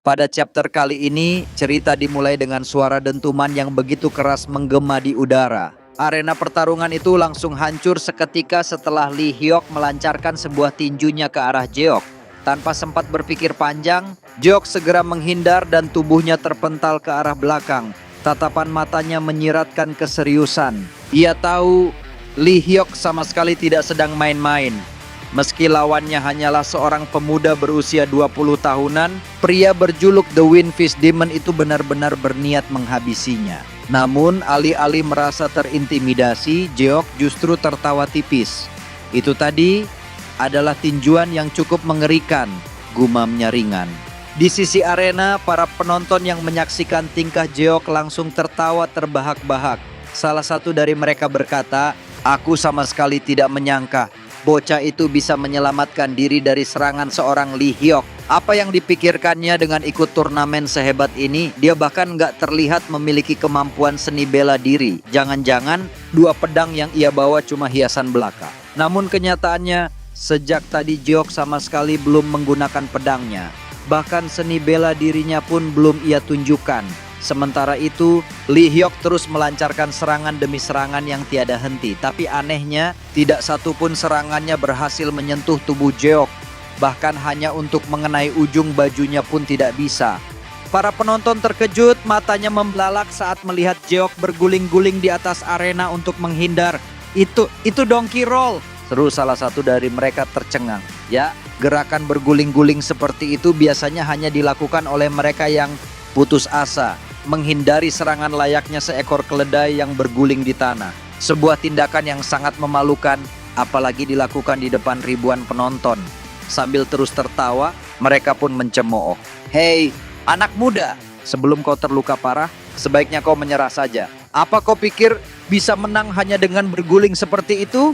Pada chapter kali ini, cerita dimulai dengan suara dentuman yang begitu keras menggema di udara. Arena pertarungan itu langsung hancur seketika setelah Lee Hyuk melancarkan sebuah tinjunya ke arah Jeok. Tanpa sempat berpikir panjang, Jeok segera menghindar dan tubuhnya terpental ke arah belakang. Tatapan matanya menyiratkan keseriusan. Ia tahu Lee Hyuk sama sekali tidak sedang main-main. Meski lawannya hanyalah seorang pemuda berusia 20 tahunan, pria berjuluk The Windfish Demon itu benar-benar berniat menghabisinya. Namun, alih-alih merasa terintimidasi, Jeok justru tertawa tipis. Itu tadi adalah tinjuan yang cukup mengerikan, gumamnya ringan. Di sisi arena, para penonton yang menyaksikan tingkah Jeok langsung tertawa terbahak-bahak. Salah satu dari mereka berkata, "Aku sama sekali tidak menyangka bocah itu bisa menyelamatkan diri dari serangan seorang Lee Hyuk. Apa yang dipikirkannya dengan ikut turnamen sehebat ini? Dia bahkan nggak terlihat memiliki kemampuan seni bela diri. Jangan-jangan dua pedang yang ia bawa cuma hiasan belaka." Namun kenyataannya, sejak tadi Jeok sama sekali belum menggunakan pedangnya. Bahkan seni bela dirinya pun belum ia tunjukkan. Sementara itu, Lee Hyuk terus melancarkan serangan demi serangan yang tiada henti. Tapi anehnya, tidak satupun serangannya berhasil menyentuh tubuh Jeok. Bahkan hanya untuk mengenai ujung bajunya pun tidak bisa. Para penonton terkejut, matanya membelalak saat melihat Jeok berguling-guling di atas arena untuk menghindar. Itu donkey roll, seru salah satu dari mereka tercengang. Ya, gerakan berguling-guling seperti itu biasanya hanya dilakukan oleh mereka yang putus asa, menghindari serangan layaknya seekor keledai yang berguling di tanah. Sebuah tindakan yang sangat memalukan, apalagi dilakukan di depan ribuan penonton. Sambil terus tertawa, mereka pun mencemooh. "Hei, anak muda, sebelum kau terluka parah, sebaiknya kau menyerah saja. Apa kau pikir bisa menang hanya dengan berguling seperti itu?"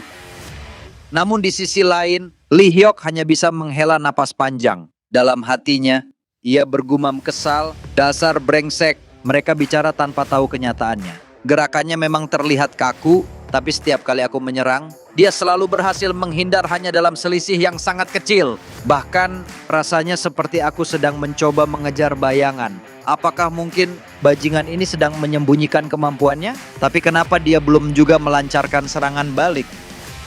Namun di sisi lain, Lee Hyuk hanya bisa menghela napas panjang. Dalam hatinya, ia bergumam kesal, "Dasar brengsek." Mereka bicara tanpa tahu kenyataannya. Gerakannya memang terlihat kaku, tapi setiap kali aku menyerang, dia selalu berhasil menghindar hanya dalam selisih yang sangat kecil. Bahkan rasanya seperti aku sedang mencoba mengejar bayangan. Apakah mungkin bajingan ini sedang menyembunyikan kemampuannya? Tapi kenapa dia belum juga melancarkan serangan balik?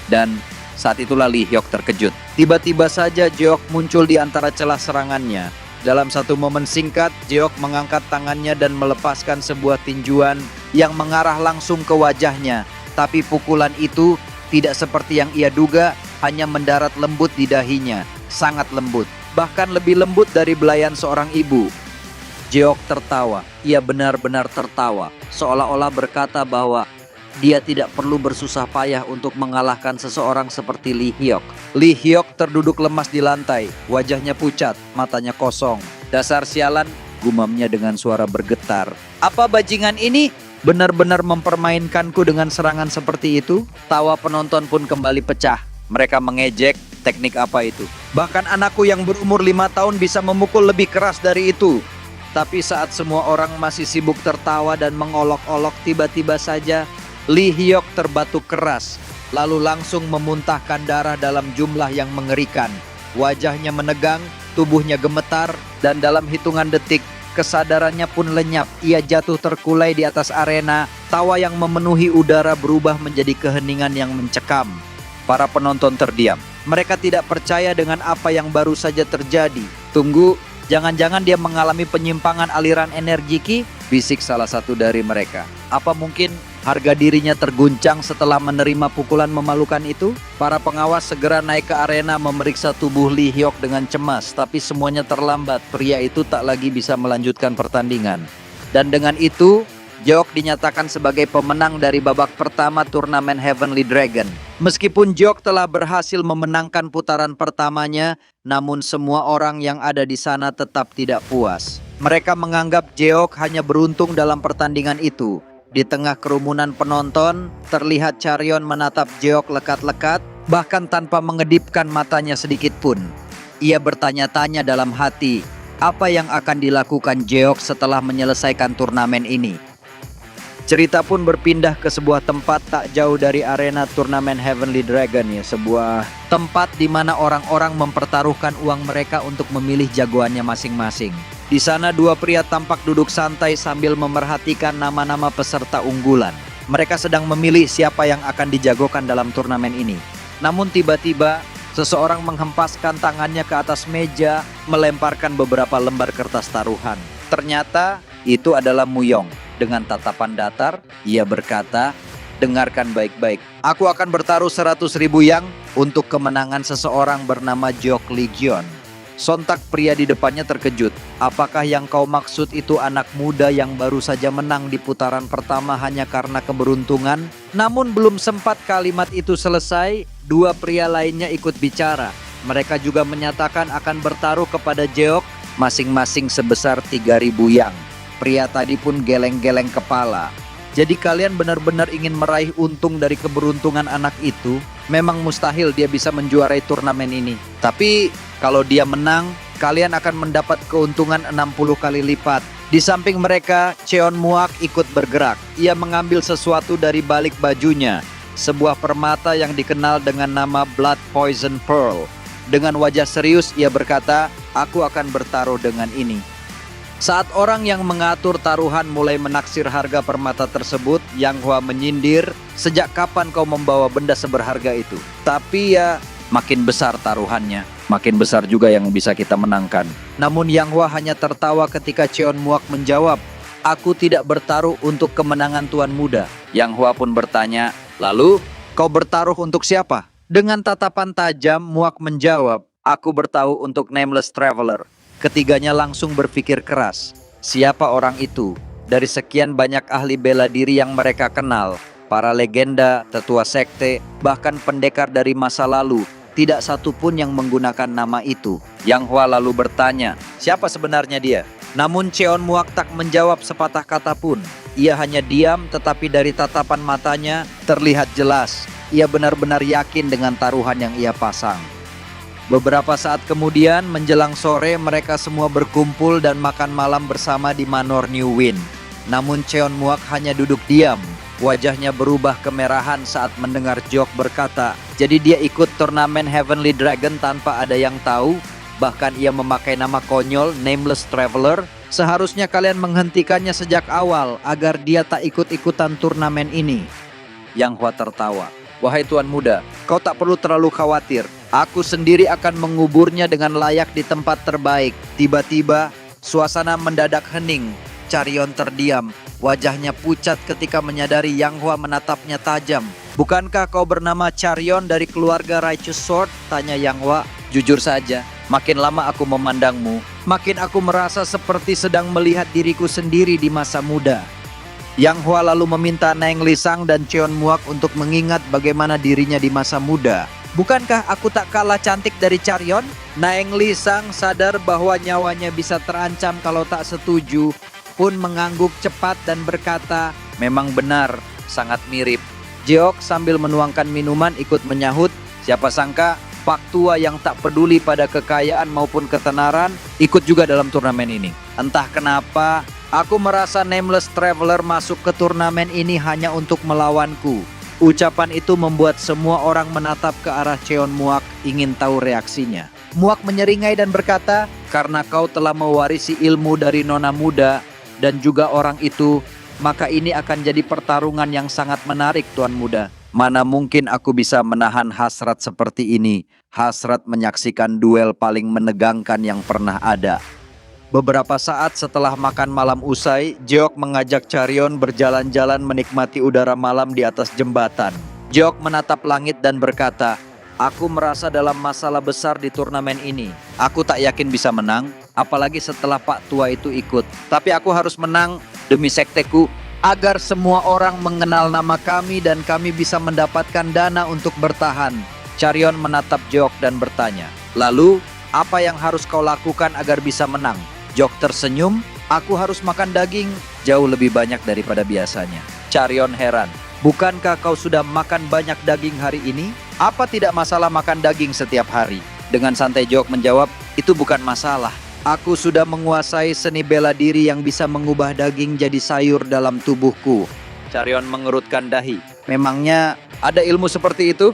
Dan saat itulah Lee Hyuk terkejut. Tiba-tiba saja Jeok muncul di antara celah serangannya. Dalam satu momen singkat, Jeok mengangkat tangannya dan melepaskan sebuah tinjuan yang mengarah langsung ke wajahnya. Tapi pukulan itu tidak seperti yang ia duga, hanya mendarat lembut di dahinya. Sangat lembut, bahkan lebih lembut dari belayan seorang ibu. Jeok tertawa. Ia benar-benar tertawa, seolah-olah berkata bahwa dia tidak perlu bersusah payah untuk mengalahkan seseorang seperti Lee Hyuk. Lee Hyuk terduduk lemas di lantai, wajahnya pucat, matanya kosong. "Dasar sialan," gumamnya dengan suara bergetar. "Apa bajingan ini benar-benar mempermainkanku dengan serangan seperti itu?" Tawa penonton pun kembali pecah. Mereka mengejek, teknik apa itu? "Bahkan anakku yang berumur 5 tahun bisa memukul lebih keras dari itu." Tapi saat semua orang masih sibuk tertawa dan mengolok-olok, tiba-tiba saja Lee Hyuk terbatuk keras, lalu langsung memuntahkan darah dalam jumlah yang mengerikan. Wajahnya menegang, tubuhnya gemetar, dan dalam hitungan detik, kesadarannya pun lenyap. Ia jatuh terkulai di atas arena, tawa yang memenuhi udara berubah menjadi keheningan yang mencekam. Para penonton terdiam. Mereka tidak percaya dengan apa yang baru saja terjadi. "Tunggu, jangan-jangan dia mengalami penyimpangan aliran energi ki?" bisik salah satu dari mereka. Apa mungkin harga dirinya terguncang setelah menerima pukulan memalukan itu? Para pengawas segera naik ke arena memeriksa tubuh Lee Hyuk dengan cemas, tapi semuanya terlambat. Pria itu tak lagi bisa melanjutkan pertandingan. Dan dengan itu, Jeok dinyatakan sebagai pemenang dari babak pertama turnamen Heavenly Dragon. Meskipun Jeok telah berhasil memenangkan putaran pertamanya, namun semua orang yang ada di sana tetap tidak puas. Mereka menganggap Jeok hanya beruntung dalam pertandingan itu. Di tengah kerumunan penonton, terlihat Charyeon menatap Jeok lekat-lekat, bahkan tanpa mengedipkan matanya sedikit pun. Ia bertanya-tanya dalam hati, apa yang akan dilakukan Jeok setelah menyelesaikan turnamen ini? Cerita pun berpindah ke sebuah tempat tak jauh dari arena turnamen Heavenly Dragon, ya, sebuah tempat di mana orang-orang mempertaruhkan uang mereka untuk memilih jagoannya masing-masing. Di sana dua pria tampak duduk santai sambil memerhatikan nama-nama peserta unggulan. Mereka sedang memilih siapa yang akan dijagokan dalam turnamen ini. Namun tiba-tiba seseorang menghempaskan tangannya ke atas meja, melemparkan beberapa lembar kertas taruhan. Ternyata itu adalah Muyong. Dengan tatapan datar, ia berkata, "Dengarkan baik-baik. Aku akan bertaruh 100.000 yang untuk kemenangan seseorang bernama Jok Legion." Sontak pria di depannya terkejut. Apakah yang kau maksud itu anak muda yang baru saja menang di putaran pertama hanya karena keberuntungan? Namun belum sempat kalimat itu selesai, dua pria lainnya ikut bicara. Mereka juga menyatakan akan bertaruh kepada Jeok masing-masing sebesar 3.000 yang. Pria tadi pun geleng-geleng kepala. Jadi kalian benar-benar ingin meraih untung dari keberuntungan anak itu? Memang mustahil dia bisa menjuarai turnamen ini. Tapi kalau dia menang, kalian akan mendapat keuntungan 60 kali lipat. Di samping mereka, Cheon Muak ikut bergerak. Ia mengambil sesuatu dari balik bajunya. Sebuah permata yang dikenal dengan nama Blood Poison Pearl. Dengan wajah serius, ia berkata, "Aku akan bertaruh dengan ini." Saat orang yang mengatur taruhan mulai menaksir harga permata tersebut, Yang Hua menyindir, "Sejak kapan kau membawa benda seberharga itu?" Tapi ya, makin besar taruhannya, makin besar juga yang bisa kita menangkan. Namun Yang Hua hanya tertawa ketika Cheon Muak menjawab, "Aku tidak bertaruh untuk kemenangan tuan muda." Yang Hua pun bertanya, "Lalu, kau bertaruh untuk siapa?" Dengan tatapan tajam, Muak menjawab, "Aku bertaruh untuk Nameless Traveler." Ketiganya langsung berpikir keras. Siapa orang itu? Dari sekian banyak ahli bela diri yang mereka kenal, para legenda, tetua sekte, bahkan pendekar dari masa lalu, tidak satu pun yang menggunakan nama itu. Yang Hua lalu bertanya, siapa sebenarnya dia? Namun Cheon Muak tak menjawab sepatah kata pun. Ia hanya diam, tetapi dari tatapan matanya terlihat jelas. Ia benar-benar yakin dengan taruhan yang ia pasang. Beberapa saat kemudian, menjelang sore, mereka semua berkumpul dan makan malam bersama di Manor New Wind. Namun Cheon Muak hanya duduk diam. Wajahnya berubah kemerahan saat mendengar Jok berkata, "Jadi dia ikut turnamen Heavenly Dragon tanpa ada yang tahu? Bahkan ia memakai nama konyol Nameless Traveler. Seharusnya kalian menghentikannya sejak awal agar dia tak ikut-ikutan turnamen ini." Yang Hua tertawa. "Wahai tuan muda, kau tak perlu terlalu khawatir. Aku sendiri akan menguburnya dengan layak di tempat terbaik." Tiba-tiba, suasana mendadak hening. Charion terdiam. Wajahnya pucat ketika menyadari Yang Hua menatapnya tajam. "Bukankah kau bernama Charion dari keluarga Righteous Sword?" tanya Yang Hua. "Jujur saja, makin lama aku memandangmu, makin aku merasa seperti sedang melihat diriku sendiri di masa muda." Yang Hua lalu meminta Naeng Lisang dan Cheon Muak untuk mengingat bagaimana dirinya di masa muda. "Bukankah aku tak kalah cantik dari Charion?" Naeng Lisang sadar bahwa nyawanya bisa terancam kalau tak setuju, pun mengangguk cepat dan berkata, "Memang benar, sangat mirip." Jeok sambil menuangkan minuman ikut menyahut, siapa sangka Pak Tua yang tak peduli pada kekayaan maupun ketenaran ikut juga dalam turnamen ini. "Entah kenapa, aku merasa Nameless Traveler masuk ke turnamen ini hanya untuk melawanku." Ucapan itu membuat semua orang menatap ke arah Cheon Muak, ingin tahu reaksinya. Muak menyeringai dan berkata, "Karena kau telah mewarisi ilmu dari nona muda dan juga orang itu, maka ini akan jadi pertarungan yang sangat menarik, tuan muda. Mana mungkin aku bisa menahan hasrat seperti ini, hasrat menyaksikan duel paling menegangkan yang pernah ada." Beberapa saat setelah makan malam usai, Jeok mengajak Charion berjalan-jalan menikmati udara malam di atas jembatan. Jeok menatap langit dan berkata, "Aku merasa dalam masalah besar di turnamen ini. Aku tak yakin bisa menang, apalagi setelah Pak Tua itu ikut. Tapi aku harus menang demi sekteku, agar semua orang mengenal nama kami dan kami bisa mendapatkan dana untuk bertahan." Charion menatap Jeok dan bertanya, "Lalu, apa yang harus kau lakukan agar bisa menang?" Jok tersenyum, "Aku harus makan daging jauh lebih banyak daripada biasanya." Charion heran, "Bukankah kau sudah makan banyak daging hari ini? Apa tidak masalah makan daging setiap hari?" Dengan santai Jok menjawab, "Itu bukan masalah. Aku sudah menguasai seni bela diri yang bisa mengubah daging jadi sayur dalam tubuhku." Charion mengerutkan dahi. "Memangnya ada ilmu seperti itu?"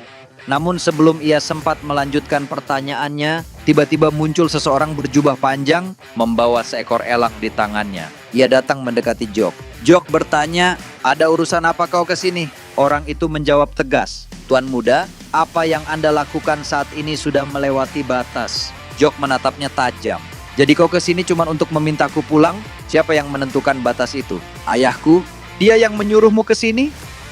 Namun sebelum ia sempat melanjutkan pertanyaannya, tiba-tiba muncul seseorang berjubah panjang membawa seekor elang di tangannya. Ia datang mendekati Jok. Jok bertanya, "Ada urusan apa kau ke sini?" Orang itu menjawab tegas, "Tuan muda, apa yang Anda lakukan saat ini sudah melewati batas." Jok menatapnya tajam. "Jadi kau ke sini cuma untuk memintaku pulang? Siapa yang menentukan batas itu? Ayahku? Dia yang menyuruhmu ke sini?"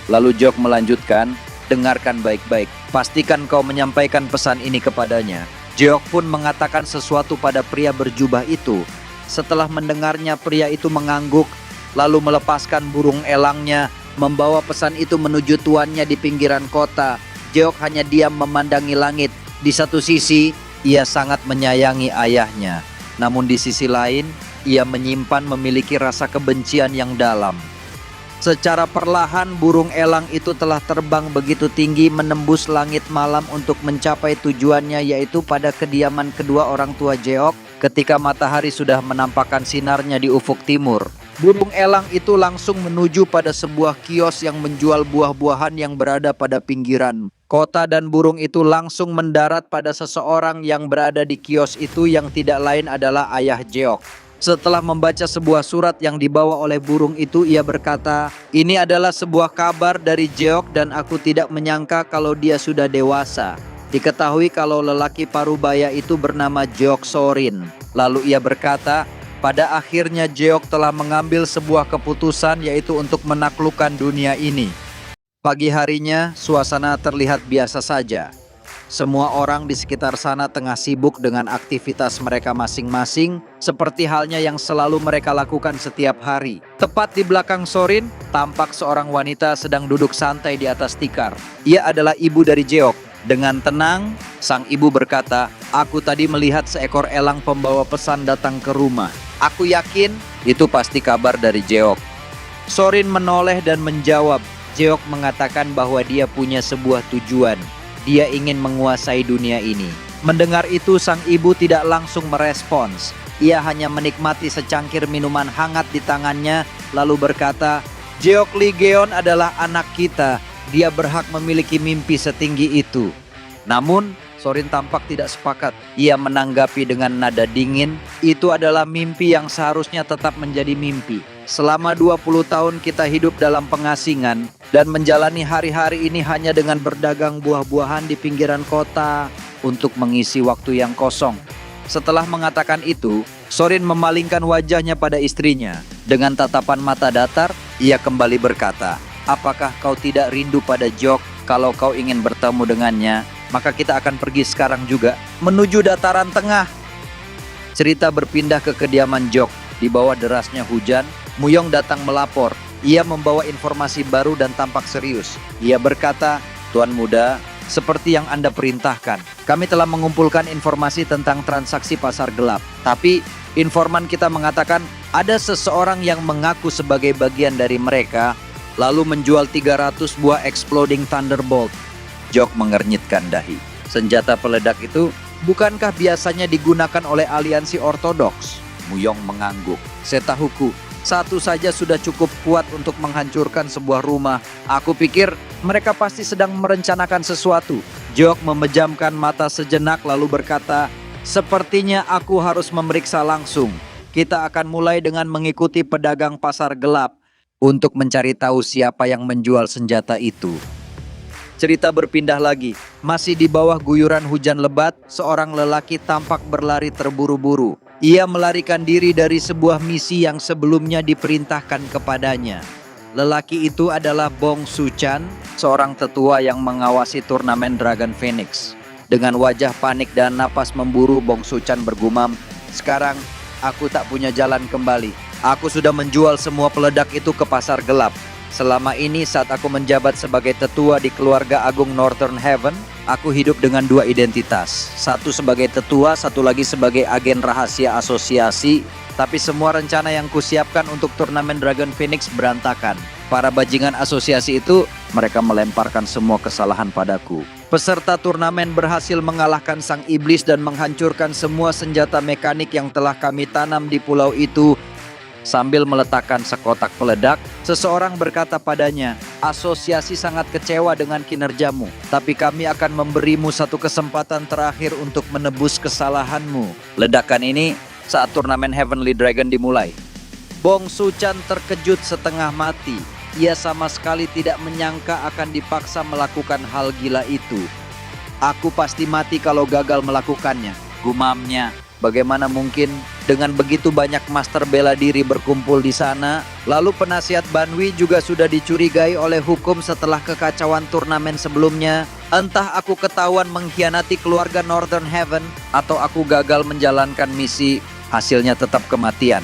Lalu Jok melanjutkan, "Dengarkan baik-baik. Pastikan kau menyampaikan pesan ini kepadanya." Jok pun mengatakan sesuatu pada pria berjubah itu. Setelah mendengarnya, pria itu mengangguk, lalu melepaskan burung elangnya, membawa pesan itu menuju tuannya di pinggiran kota. Jok hanya diam memandangi langit. Di satu sisi, ia sangat menyayangi ayahnya. Namun di sisi lain, ia menyimpan memiliki rasa kebencian yang dalam. Secara perlahan burung elang itu telah terbang begitu tinggi menembus langit malam untuk mencapai tujuannya, yaitu pada kediaman kedua orang tua Jeok ketika matahari sudah menampakkan sinarnya di ufuk timur. Burung elang itu langsung menuju pada sebuah kios yang menjual buah-buahan yang berada pada pinggiran kota, dan burung itu langsung mendarat pada seseorang yang berada di kios itu yang tidak lain adalah ayah Jeok. Setelah membaca sebuah surat yang dibawa oleh burung itu, ia berkata, "Ini adalah sebuah kabar dari Jeok dan aku tidak menyangka kalau dia sudah dewasa. Diketahui kalau lelaki parubaya itu bernama Jeok Sorin." Lalu ia berkata, pada akhirnya Jeok telah mengambil sebuah keputusan, yaitu untuk menaklukkan dunia ini. Pagi harinya, suasana terlihat biasa saja. Semua orang di sekitar sana tengah sibuk dengan aktivitas mereka masing-masing, seperti halnya yang selalu mereka lakukan setiap hari. Tepat di belakang Sorin, tampak seorang wanita sedang duduk santai di atas tikar. Ia adalah ibu dari Jeok. Dengan tenang, sang ibu berkata, "Aku tadi melihat seekor elang pembawa pesan datang ke rumah. Aku yakin itu pasti kabar dari Jeok." Sorin menoleh dan menjawab. Jeok mengatakan bahwa dia punya sebuah tujuan. Dia ingin menguasai dunia ini. Mendengar itu, sang ibu tidak langsung merespons. Ia hanya menikmati secangkir minuman hangat di tangannya, lalu berkata, "Jeok Lee Geon adalah anak kita. Dia berhak memiliki mimpi setinggi itu." Namun, Sorin tampak tidak sepakat. Ia menanggapi dengan nada dingin, "Itu adalah mimpi yang seharusnya tetap menjadi mimpi. Selama 20 tahun kita hidup dalam pengasingan dan menjalani hari-hari ini hanya dengan berdagang buah-buahan di pinggiran kota untuk mengisi waktu yang kosong." Setelah mengatakan itu, Sorin memalingkan wajahnya pada istrinya. Dengan tatapan mata datar, ia kembali berkata, "Apakah kau tidak rindu pada Jok? Kalau kau ingin bertemu dengannya, maka kita akan pergi sekarang juga menuju dataran tengah." Cerita berpindah ke kediaman Jok. Di bawah derasnya hujan, Muyong datang melapor. Ia membawa informasi baru dan tampak serius. Ia berkata, "Tuan muda, seperti yang Anda perintahkan, kami telah mengumpulkan informasi tentang transaksi pasar gelap. Tapi informan kita mengatakan ada seseorang yang mengaku sebagai bagian dari mereka, lalu menjual 300 buah Exploding Thunderbolt." Jok mengernyitkan dahi. "Senjata peledak itu bukankah biasanya digunakan oleh aliansi ortodoks?" Muyong mengangguk. "Setahuku, satu saja sudah cukup kuat untuk menghancurkan sebuah rumah. Aku pikir mereka pasti sedang merencanakan sesuatu." Jok memejamkan mata sejenak lalu berkata, "Sepertinya aku harus memeriksa langsung. Kita akan mulai dengan mengikuti pedagang pasar gelap untuk mencari tahu siapa yang menjual senjata itu." Cerita berpindah lagi. Masih di bawah guyuran hujan lebat, seorang lelaki tampak berlari terburu-buru. Ia melarikan diri dari sebuah misi yang sebelumnya diperintahkan kepadanya. Lelaki itu adalah Bong Suchan, seorang tetua yang mengawasi turnamen Dragon Phoenix. Dengan wajah panik dan napas memburu, Bong Suchan bergumam, "Sekarang aku tak punya jalan kembali. Aku sudah menjual semua peledak itu ke pasar gelap. Selama ini saat aku menjabat sebagai tetua di keluarga agung Northern Heaven, aku hidup dengan dua identitas. Satu sebagai tetua, satu lagi sebagai agen rahasia asosiasi. Tapi semua rencana yang kusiapkan untuk turnamen Dragon Phoenix berantakan. Para bajingan asosiasi itu, mereka melemparkan semua kesalahan padaku. Peserta turnamen berhasil mengalahkan sang iblis dan menghancurkan semua senjata mekanik yang telah kami tanam di pulau itu." Sambil meletakkan sekotak peledak, seseorang berkata padanya, Asosiasi sangat kecewa dengan kinerjamu, tapi kami akan memberimu satu kesempatan terakhir untuk menebus kesalahanmu. Ledakan ini saat turnamen Heavenly Dragon dimulai. Bong Suchan terkejut setengah mati. Ia sama sekali tidak menyangka akan dipaksa melakukan hal gila itu. Aku pasti mati kalau gagal melakukannya, gumamnya. Bagaimana mungkin dengan begitu banyak master bela diri berkumpul di sana? Lalu penasihat Banwi juga sudah dicurigai oleh hukum setelah kekacauan turnamen sebelumnya. Entah aku ketahuan mengkhianati keluarga Northern Heaven atau aku gagal menjalankan misi, hasilnya tetap kematian.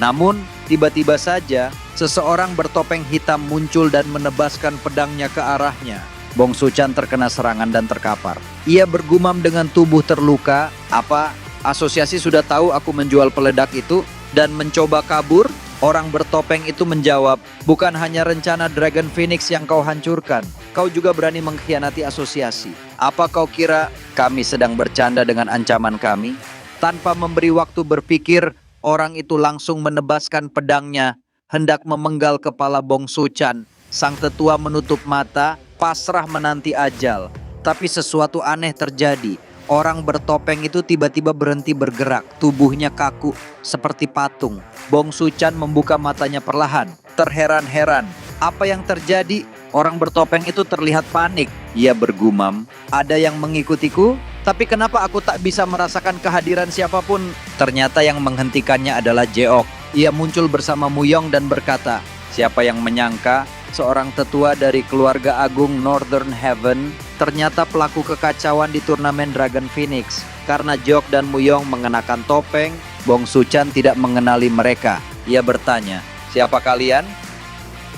Namun, tiba-tiba saja seseorang bertopeng hitam muncul dan menebaskan pedangnya ke arahnya. Bong Suchan terkena serangan dan terkapar. Ia bergumam dengan tubuh terluka, "Apa? Asosiasi sudah tahu aku menjual peledak itu dan mencoba kabur?" Orang bertopeng itu menjawab, "Bukan hanya rencana Dragon Phoenix yang kau hancurkan, kau juga berani mengkhianati asosiasi. Apa kau kira kami sedang bercanda dengan ancaman kami?" Tanpa memberi waktu berpikir, orang itu langsung menebaskan pedangnya, hendak memenggal kepala Bong Suchan. Sang tetua menutup mata, pasrah menanti ajal. Tapi sesuatu aneh terjadi. Orang bertopeng itu tiba-tiba berhenti bergerak. Tubuhnya kaku, seperti patung. Bong Suchan membuka matanya perlahan. Terheran-heran. Apa yang terjadi? Orang bertopeng itu terlihat panik. Ia bergumam, "Ada yang mengikutiku? Tapi kenapa aku tak bisa merasakan kehadiran siapapun?" Ternyata yang menghentikannya adalah Jeok. Ia muncul bersama Muyong dan berkata, "Siapa yang menyangka seorang tetua dari keluarga agung Northern Heaven ternyata pelaku kekacauan di turnamen Dragon Phoenix." Karena Jeok dan Muyong mengenakan topeng, Bong Suchan tidak mengenali mereka. Ia bertanya, "Siapa kalian?"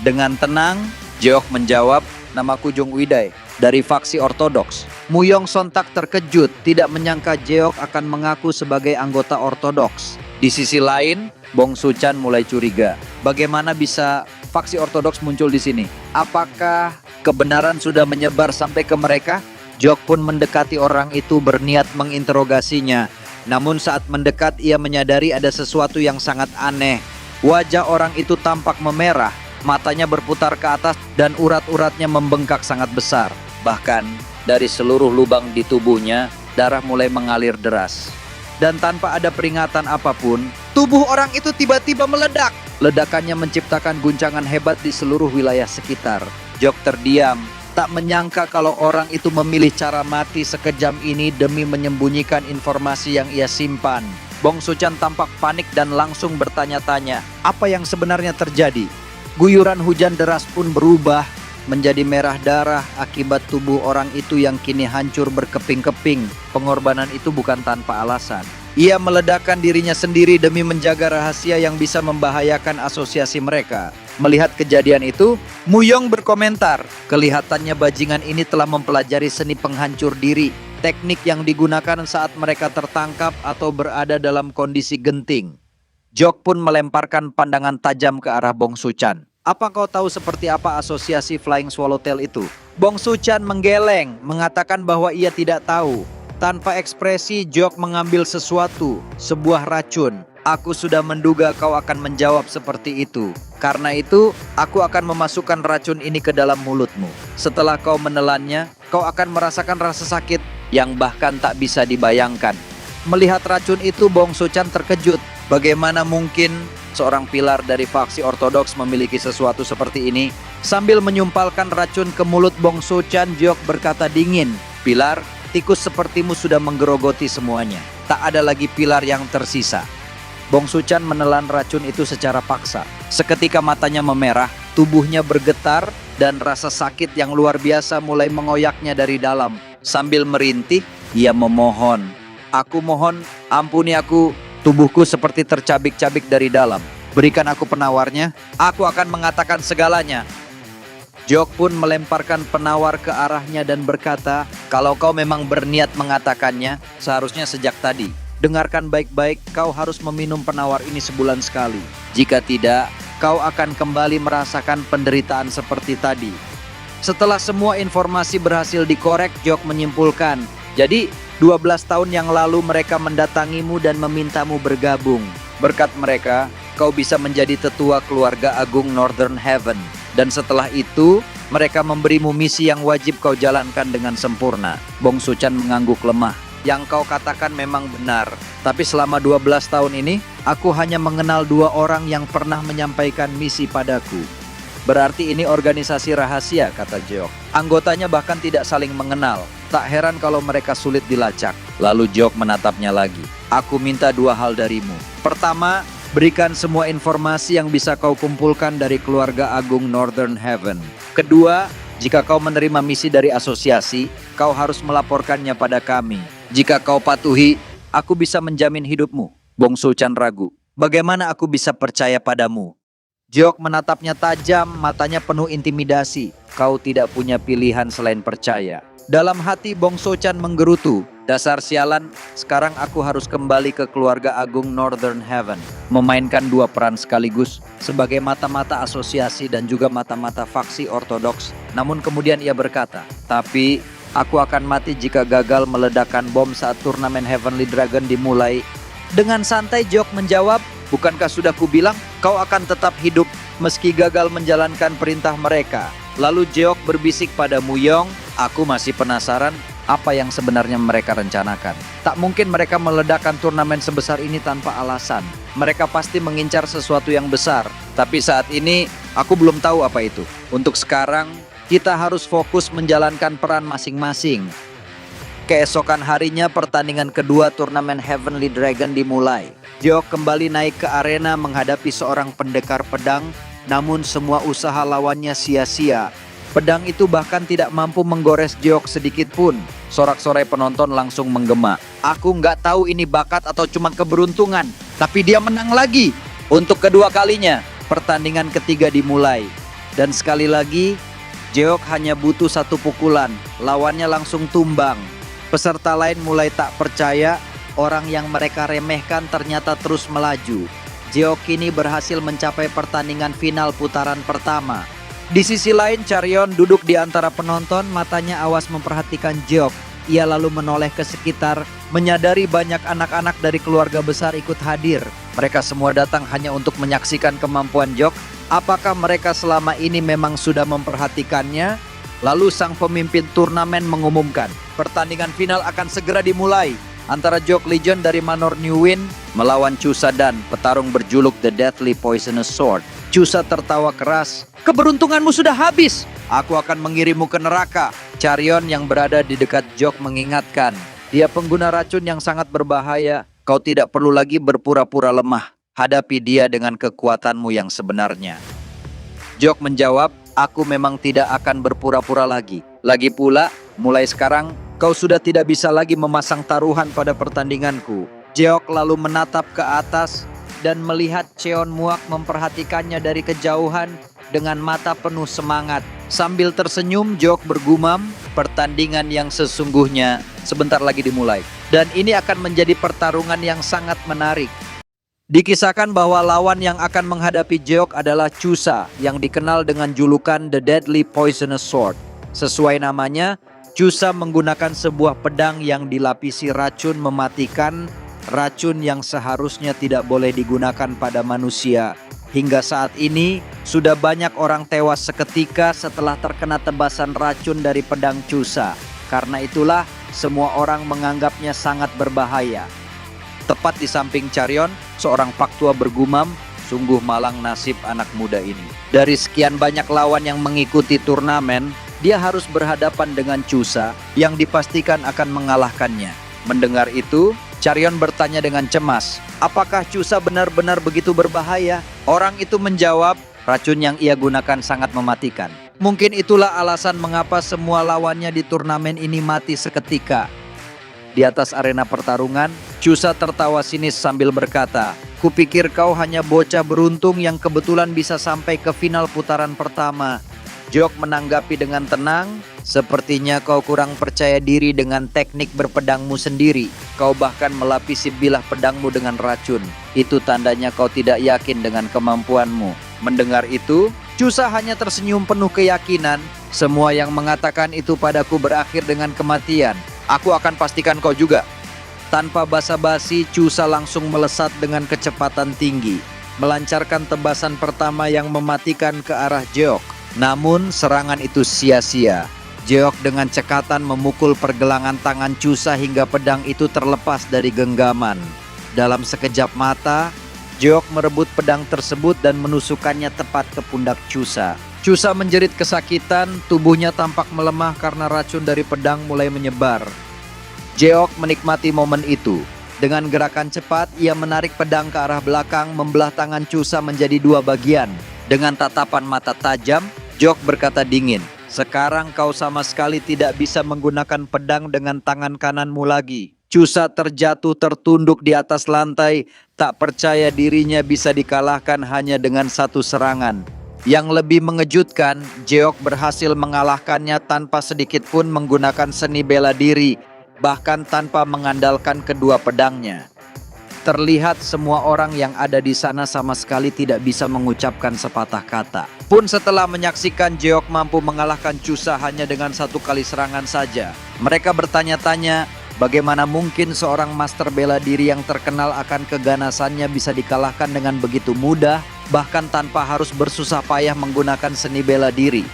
Dengan tenang, Jeok menjawab, "Namaku Jung Widai, dari faksi ortodoks." Muyong sontak terkejut, tidak menyangka Jeok akan mengaku sebagai anggota ortodoks. Di sisi lain, Bong Suchan mulai curiga. Bagaimana bisa faksi ortodoks muncul di sini? Apakah kebenaran sudah menyebar sampai ke mereka? Jeok pun mendekati orang itu berniat menginterogasinya. Namun saat mendekat ia menyadari ada sesuatu yang sangat aneh. Wajah orang itu tampak memerah, matanya berputar ke atas dan urat-uratnya membengkak sangat besar. Bahkan dari seluruh lubang di tubuhnya, darah mulai mengalir deras. Dan tanpa ada peringatan apapun, tubuh orang itu tiba-tiba meledak. Ledakannya menciptakan guncangan hebat di seluruh wilayah sekitar. Jeok terdiam, tak menyangka kalau orang itu memilih cara mati sekejam ini demi menyembunyikan informasi yang ia simpan. Bong Suchan tampak panik dan langsung bertanya-tanya, apa yang sebenarnya terjadi? Guyuran hujan deras pun berubah menjadi merah darah akibat tubuh orang itu yang kini hancur berkeping-keping. Pengorbanan itu bukan tanpa alasan. Ia meledakkan dirinya sendiri demi menjaga rahasia yang bisa membahayakan asosiasi mereka. Melihat kejadian itu, Muyong berkomentar, kelihatannya bajingan ini telah mempelajari seni penghancur diri, teknik yang digunakan saat mereka tertangkap atau berada dalam kondisi genting. Jeok pun melemparkan pandangan tajam ke arah Bong Suchan. Apa kau tahu seperti apa asosiasi Flying Swallowtail itu? Bong Suchan menggeleng, mengatakan bahwa ia tidak tahu. Tanpa ekspresi, Jeok mengambil sesuatu, sebuah racun. Aku sudah menduga kau akan menjawab seperti itu. Karena itu, aku akan memasukkan racun ini ke dalam mulutmu. Setelah kau menelannya, kau akan merasakan rasa sakit yang bahkan tak bisa dibayangkan. Melihat racun itu, Bong Suchan terkejut. Bagaimana mungkin seorang pilar dari faksi ortodoks memiliki sesuatu seperti ini? Sambil menyumpalkan racun ke mulut Bong Suchan, Jeok berkata dingin, "Pilar, tikus sepertimu sudah menggerogoti semuanya. Tak ada lagi pilar yang tersisa." Bong Suchan menelan racun itu secara paksa. Seketika matanya memerah, tubuhnya bergetar, dan rasa sakit yang luar biasa mulai mengoyaknya dari dalam. Sambil merintih, ia memohon, "Aku mohon, ampuni aku. Tubuhku seperti tercabik-cabik dari dalam. Berikan aku penawarnya, aku akan mengatakan segalanya." Jeok pun melemparkan penawar ke arahnya dan berkata, "Kalau kau memang berniat mengatakannya, seharusnya sejak tadi. Dengarkan baik-baik, kau harus meminum penawar ini sebulan sekali. Jika tidak, kau akan kembali merasakan penderitaan seperti tadi." Setelah semua informasi berhasil dikorek, Jeok menyimpulkan, "Jadi 12 tahun yang lalu mereka mendatangimu dan memintamu bergabung. Berkat mereka, kau bisa menjadi tetua keluarga agung Northern Heaven. Dan setelah itu, mereka memberimu misi yang wajib kau jalankan dengan sempurna. Bong Suchan mengangguk lemah. Yang kau katakan memang benar. Tapi selama 12 tahun ini, aku hanya mengenal 2 orang yang pernah menyampaikan misi padaku. Berarti ini organisasi rahasia, kata Jeok. Anggotanya bahkan tidak saling mengenal. Tak heran kalau mereka sulit dilacak. Lalu Jeok menatapnya lagi. Aku minta 2 hal darimu. Pertama, berikan semua informasi yang bisa kau kumpulkan dari keluarga agung Northern Heaven. Kedua, jika kau menerima misi dari asosiasi, kau harus melaporkannya pada kami. Jika kau patuhi, aku bisa menjamin hidupmu. Bong Suchan ragu. Bagaimana aku bisa percaya padamu? Jeok menatapnya tajam, matanya penuh intimidasi. Kau tidak punya pilihan selain percaya. Dalam hati Bong Suchan menggerutu. Dasar sialan, sekarang aku harus kembali ke keluarga agung Northern Heaven. Memainkan 2 peran sekaligus, sebagai mata-mata asosiasi dan juga mata-mata faksi ortodoks. Namun kemudian ia berkata, tapi aku akan mati jika gagal meledakkan bom saat turnamen Heavenly Dragon dimulai. Dengan santai Jeok menjawab, bukankah sudah kubilang kau akan tetap hidup meski gagal menjalankan perintah mereka? Lalu Jeok berbisik pada Muyong, aku masih penasaran apa yang sebenarnya mereka rencanakan. Tak mungkin mereka meledakkan turnamen sebesar ini tanpa alasan. Mereka pasti mengincar sesuatu yang besar. Tapi saat ini, aku belum tahu apa itu. Untuk sekarang, kita harus fokus menjalankan peran masing-masing. Keesokan harinya, pertandingan kedua turnamen Heavenly Dragon dimulai. Jeok kembali naik ke arena menghadapi seorang pendekar pedang, namun semua usaha lawannya sia-sia. Pedang itu bahkan tidak mampu menggores Jeok sedikit pun. Sorak-sorai penonton langsung menggema. Aku nggak tahu ini bakat atau cuma keberuntungan, tapi dia menang lagi. Untuk kedua kalinya, pertandingan ketiga dimulai. Dan sekali lagi, Jeok hanya butuh 1 pukulan, lawannya langsung tumbang. Peserta lain mulai tak percaya, orang yang mereka remehkan ternyata terus melaju. Jeok kini berhasil mencapai pertandingan final putaran pertama. Di sisi lain, Charyeon duduk di antara penonton, matanya awas memperhatikan Jeok. Ia lalu menoleh ke sekitar, menyadari banyak anak-anak dari keluarga besar ikut hadir. Mereka semua datang hanya untuk menyaksikan kemampuan Jeok. Apakah mereka selama ini memang sudah memperhatikannya? Lalu sang pemimpin turnamen mengumumkan, pertandingan final akan segera dimulai antara Jeok Legion dari Manor New Wind melawan Chusa Dan, petarung berjuluk The Deathly Poisonous Sword. Chusa tertawa keras. Keberuntunganmu sudah habis. Aku akan mengirimmu ke neraka. Charyeon yang berada di dekat Jeok mengingatkan. Dia pengguna racun yang sangat berbahaya. Kau tidak perlu lagi berpura-pura lemah. Hadapi dia dengan kekuatanmu yang sebenarnya. Jeok menjawab, aku memang tidak akan berpura-pura lagi. Lagi pula, mulai sekarang, kau sudah tidak bisa lagi memasang taruhan pada pertandinganku. Jeok lalu menatap ke atas dan melihat Cheon Muak memperhatikannya dari kejauhan dengan mata penuh semangat. Sambil tersenyum, Jeok bergumam, pertandingan yang sesungguhnya sebentar lagi dimulai. Dan ini akan menjadi pertarungan yang sangat menarik. Dikisahkan bahwa lawan yang akan menghadapi Jeok adalah Chusa yang dikenal dengan julukan The Deadly Poisonous Sword. Sesuai namanya, Chusa menggunakan sebuah pedang yang dilapisi racun mematikan, racun yang seharusnya tidak boleh digunakan pada manusia. Hingga saat ini, sudah banyak orang tewas seketika setelah terkena tebasan racun dari pedang Chusa. Karena itulah, semua orang menganggapnya sangat berbahaya. Tepat di samping Charyeon, seorang paktua bergumam, sungguh malang nasib anak muda ini. Dari sekian banyak lawan yang mengikuti turnamen, dia harus berhadapan dengan Chusa yang dipastikan akan mengalahkannya. Mendengar itu, Charyeon bertanya dengan cemas, apakah Chusa benar-benar begitu berbahaya? Orang itu menjawab, racun yang ia gunakan sangat mematikan. Mungkin itulah alasan mengapa semua lawannya di turnamen ini mati seketika. Di atas arena pertarungan, Chusa tertawa sinis sambil berkata, kupikir kau hanya bocah beruntung yang kebetulan bisa sampai ke final putaran pertama. Jeok menanggapi dengan tenang, sepertinya kau kurang percaya diri dengan teknik berpedangmu sendiri. Kau bahkan melapisi bilah pedangmu dengan racun. Itu tandanya kau tidak yakin dengan kemampuanmu. Mendengar itu, Chusa hanya tersenyum penuh keyakinan. Semua yang mengatakan itu padaku berakhir dengan kematian. Aku akan pastikan kau juga. Tanpa basa-basi, Chusa langsung melesat dengan kecepatan tinggi, melancarkan tebasan pertama yang mematikan ke arah Jeok. Namun serangan itu sia-sia. Jeok dengan cekatan memukul pergelangan tangan Chusa hingga pedang itu terlepas dari genggaman. Dalam sekejap mata, Jeok merebut pedang tersebut dan menusukkannya tepat ke pundak Chusa. Chusa menjerit kesakitan, tubuhnya tampak melemah karena racun dari pedang mulai menyebar. Jeok menikmati momen itu. Dengan gerakan cepat, ia menarik pedang ke arah belakang, membelah tangan Chusa menjadi dua bagian. Dengan tatapan mata tajam, Jeok berkata dingin, "Sekarang kau sama sekali tidak bisa menggunakan pedang dengan tangan kananmu lagi." Chusa terjatuh tertunduk di atas lantai, tak percaya dirinya bisa dikalahkan hanya dengan satu serangan. Yang lebih mengejutkan, Jeok berhasil mengalahkannya tanpa sedikit pun menggunakan seni bela diri, bahkan tanpa mengandalkan kedua pedangnya. Terlihat semua orang yang ada di sana sama sekali tidak bisa mengucapkan sepatah kata. Pun setelah menyaksikan Jeok mampu mengalahkan Chusa hanya dengan satu kali serangan saja, mereka bertanya-tanya, bagaimana mungkin seorang master bela diri yang terkenal akan keganasannya bisa dikalahkan dengan begitu mudah, bahkan tanpa harus bersusah payah menggunakan seni bela diri.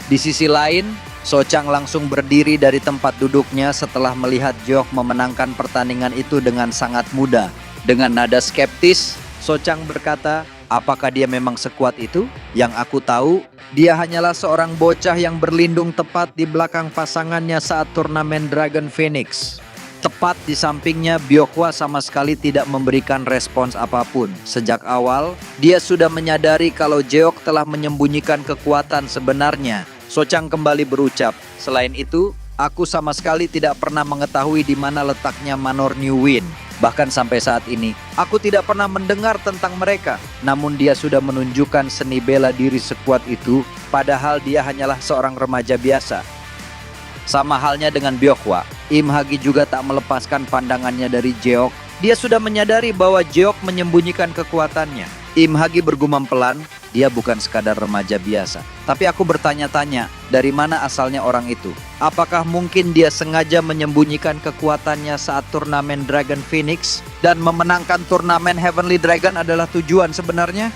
Di sisi lain, Sochang langsung berdiri dari tempat duduknya setelah melihat Jeok memenangkan pertandingan itu dengan sangat mudah. Dengan nada skeptis, Sochang berkata, "Apakah dia memang sekuat itu? Yang aku tahu, dia hanyalah seorang bocah yang berlindung tepat di belakang pasangannya saat turnamen Dragon Phoenix." Tepat di sampingnya, Byakuya sama sekali tidak memberikan respons apapun. Sejak awal, dia sudah menyadari kalau Jeok telah menyembunyikan kekuatan sebenarnya. Sochang kembali berucap, "Selain itu, aku sama sekali tidak pernah mengetahui di mana letaknya Manor New Wind. Bahkan sampai saat ini, aku tidak pernah mendengar tentang mereka. Namun dia sudah menunjukkan seni bela diri sekuat itu, padahal dia hanyalah seorang remaja biasa." Sama halnya dengan Byakuya, Im Hagi juga tak melepaskan pandangannya dari Jeok. Dia sudah menyadari bahwa Jeok menyembunyikan kekuatannya. Im Hagi bergumam pelan, "Dia bukan sekadar remaja biasa. Tapi aku bertanya-tanya, dari mana asalnya orang itu? Apakah mungkin dia sengaja menyembunyikan kekuatannya saat turnamen Dragon Phoenix dan memenangkan turnamen Heavenly Dragon adalah tujuan sebenarnya?"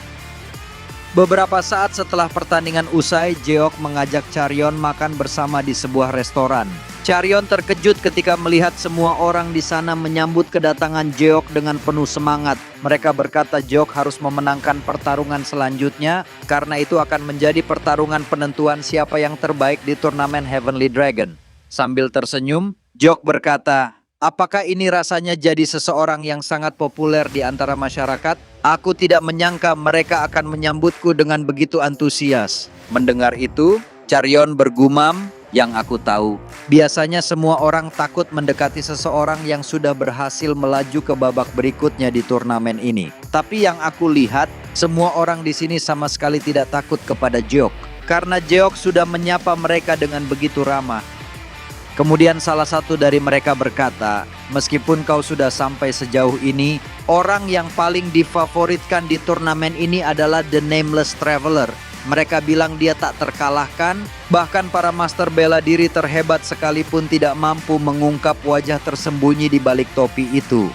Beberapa saat setelah pertandingan usai, Jeok mengajak Charyeon makan bersama di sebuah restoran. Charyeon terkejut ketika melihat semua orang di sana menyambut kedatangan Jeok dengan penuh semangat. Mereka berkata Jeok harus memenangkan pertarungan selanjutnya karena itu akan menjadi pertarungan penentuan siapa yang terbaik di turnamen Heavenly Dragon. Sambil tersenyum, Jeok berkata, "Apakah ini rasanya jadi seseorang yang sangat populer di antara masyarakat? Aku tidak menyangka mereka akan menyambutku dengan begitu antusias." Mendengar itu, Charyeon bergumam, "Yang aku tahu, biasanya semua orang takut mendekati seseorang yang sudah berhasil melaju ke babak berikutnya di turnamen ini. Tapi yang aku lihat, semua orang di sini sama sekali tidak takut kepada Jeok, karena Jeok sudah menyapa mereka dengan begitu ramah." Kemudian salah satu dari mereka berkata, "Meskipun kau sudah sampai sejauh ini, orang yang paling difavoritkan di turnamen ini adalah The Nameless Traveler. Mereka bilang dia tak terkalahkan, bahkan para master bela diri terhebat sekalipun tidak mampu mengungkap wajah tersembunyi di balik topi itu."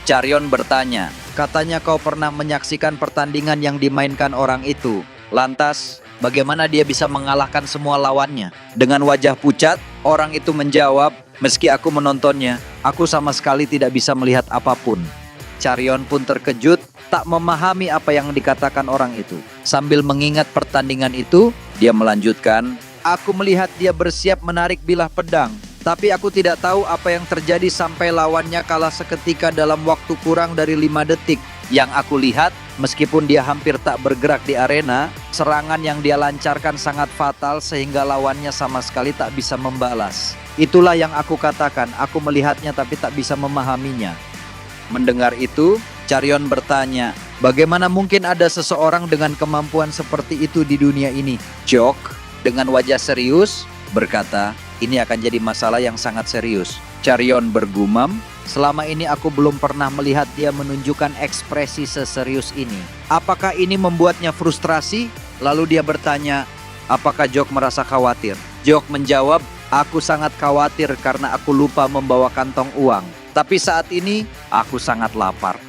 Charyeon bertanya, "Katanya kau pernah menyaksikan pertandingan yang dimainkan orang itu. Lantas, bagaimana dia bisa mengalahkan semua lawannya?" Dengan wajah pucat, orang itu menjawab, "Meski aku menontonnya, aku sama sekali tidak bisa melihat apapun." Charyeon pun terkejut, tak memahami apa yang dikatakan orang itu. Sambil mengingat pertandingan itu, dia melanjutkan, "Aku melihat dia bersiap menarik bilah pedang. Tapi aku tidak tahu apa yang terjadi sampai lawannya kalah seketika dalam waktu kurang dari 5 detik. Yang aku lihat, meskipun dia hampir tak bergerak di arena, serangan yang dia lancarkan sangat fatal sehingga lawannya sama sekali tak bisa membalas. Itulah yang aku katakan, aku melihatnya tapi tak bisa memahaminya." Mendengar itu, Charyeon bertanya, "Bagaimana mungkin ada seseorang dengan kemampuan seperti itu di dunia ini?" Jeok dengan wajah serius berkata, "Ini akan jadi masalah yang sangat serius." Charyeon bergumam, "Selama ini aku belum pernah melihat dia menunjukkan ekspresi seserius ini. Apakah ini membuatnya frustrasi?" Lalu dia bertanya, "Apakah Jeok merasa khawatir?" Jeok menjawab, "Aku sangat khawatir karena aku lupa membawa kantong uang. Tapi saat ini, aku sangat lapar."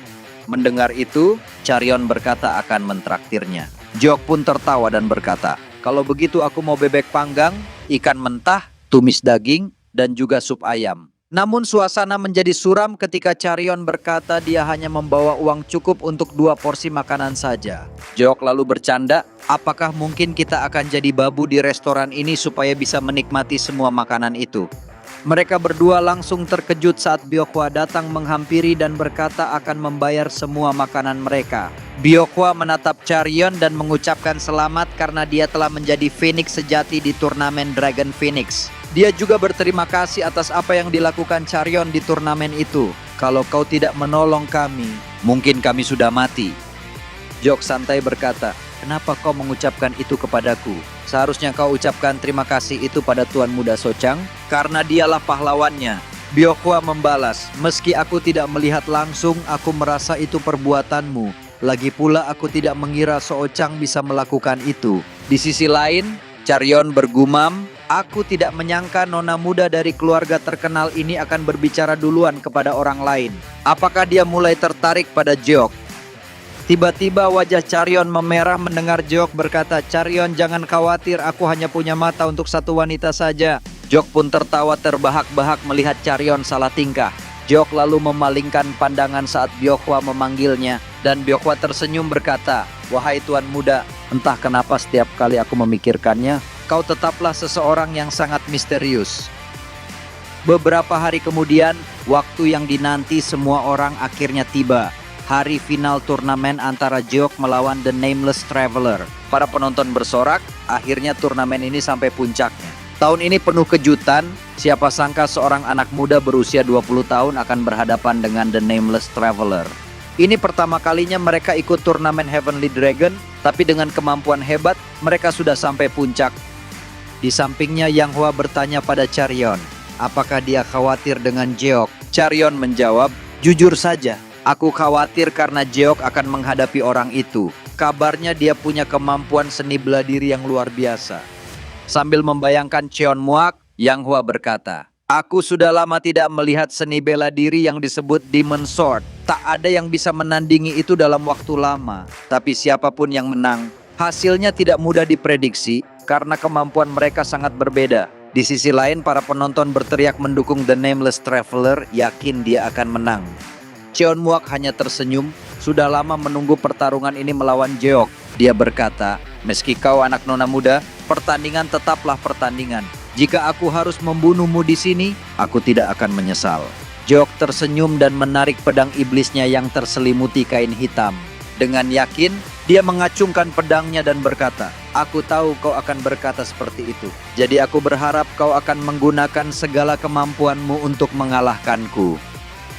Mendengar itu, Charyeon berkata akan mentraktirnya. Jeok pun tertawa dan berkata, Kalau begitu aku mau bebek panggang, ikan mentah, tumis daging, dan juga sup ayam. Namun suasana menjadi suram ketika Charion berkata dia hanya membawa uang cukup untuk 2 porsi makanan saja. Jeok lalu bercanda, apakah mungkin kita akan jadi babu di restoran ini supaya bisa menikmati semua makanan itu? Mereka berdua langsung terkejut saat Byeokhwa datang menghampiri dan berkata akan membayar semua makanan mereka. Byeokhwa menatap Charion dan mengucapkan selamat karena dia telah menjadi Phoenix sejati di turnamen Dragon Phoenix. Dia juga berterima kasih atas apa yang dilakukan Charion di turnamen itu. Kalau kau tidak menolong kami, mungkin kami sudah mati. Jeok santai berkata, kenapa kau mengucapkan itu kepadaku? Seharusnya kau ucapkan terima kasih itu pada Tuan Muda Sochang, karena dialah pahlawannya. Byeokhwa membalas, meski aku tidak melihat langsung, aku merasa itu perbuatanmu. Lagi pula aku tidak mengira Sochang bisa melakukan itu. Di sisi lain, Charion bergumam, aku tidak menyangka nona muda dari keluarga terkenal ini akan berbicara duluan kepada orang lain. Apakah dia mulai tertarik pada Jeok? Tiba-tiba wajah Charion memerah mendengar Jeok berkata, Charion jangan khawatir, aku hanya punya mata untuk satu wanita saja. Jeok pun tertawa terbahak-bahak melihat Charion salah tingkah. Jeok lalu memalingkan pandangan saat Byeokhwa memanggilnya. Dan Byeokhwa tersenyum berkata, wahai tuan muda, entah kenapa setiap kali aku memikirkannya, kau tetaplah seseorang yang sangat misterius. Beberapa hari kemudian, waktu yang dinanti semua orang akhirnya tiba. Hari final turnamen antara Jeok melawan The Nameless Traveler. Para penonton bersorak, akhirnya turnamen ini sampai puncaknya. Tahun ini penuh kejutan, siapa sangka seorang anak muda berusia 20 tahun akan berhadapan dengan The Nameless Traveler. Ini pertama kalinya mereka ikut turnamen Heavenly Dragon, tapi dengan kemampuan hebat, mereka sudah sampai puncak. Di sampingnya Yang Hua bertanya pada Charion, apakah dia khawatir dengan Jeok? Charion menjawab, jujur saja, aku khawatir karena Jeok akan menghadapi orang itu. Kabarnya dia punya kemampuan seni bela diri yang luar biasa. Sambil membayangkan Cheon Muak, Yang Hua berkata, aku sudah lama tidak melihat seni bela diri yang disebut Demon Sword. Tak ada yang bisa menandingi itu dalam waktu lama. Tapi siapapun yang menang, hasilnya tidak mudah diprediksi karena kemampuan mereka sangat berbeda. Di sisi lain, para penonton berteriak mendukung The Nameless Traveler, yakin dia akan menang. Cheon Muak hanya tersenyum, sudah lama menunggu pertarungan ini melawan Jeok. Dia berkata, meski kau anak nona muda, pertandingan tetaplah pertandingan. Jika aku harus membunuhmu di sini, aku tidak akan menyesal. Jeok tersenyum dan menarik pedang iblisnya yang terselimuti kain hitam. Dengan yakin, dia mengacungkan pedangnya dan berkata, aku tahu kau akan berkata seperti itu. Jadi aku berharap kau akan menggunakan segala kemampuanmu untuk mengalahkanku.